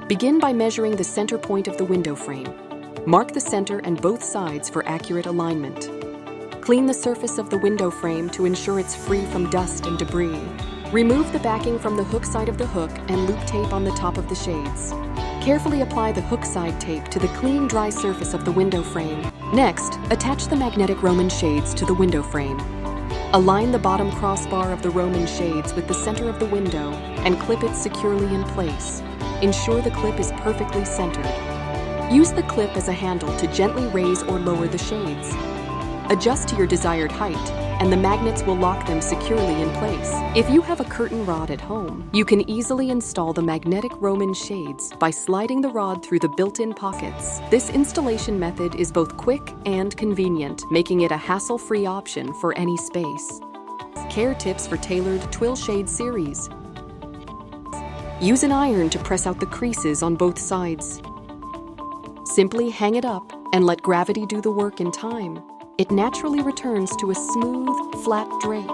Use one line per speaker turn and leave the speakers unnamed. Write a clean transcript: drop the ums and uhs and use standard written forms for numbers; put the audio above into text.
Begin by measuring the center point of the window frame. Mark the center and both sides for accurate alignment. Clean the surface of the window frame to ensure it's free from dust and debris. Remove the backing from the hook side of the hook and loop tape on the top of the shades. Carefully apply the hook side tape to the clean, dry surface of the window frame. Next, attach the magnetic Roman shades to the window frame. Align the bottom crossbar of the Roman shades with the center of the window and clip it securely in place. Ensure the clip is perfectly centered. Use the clip as a handle to gently raise or lower the shades. Adjust to your desired height, and the magnets will lock them securely in place. If you have a curtain rod at home, you can easily install the magnetic Roman shades by sliding the rod through the built-in pockets. This installation method is both quick and convenient, making it a hassle-free option for any space. Care tips for tailored Twill shade series. Use an iron to press out the creases on both sides. Simply hang it up and let gravity do the work in time. It naturally returns to a smooth, flat drape.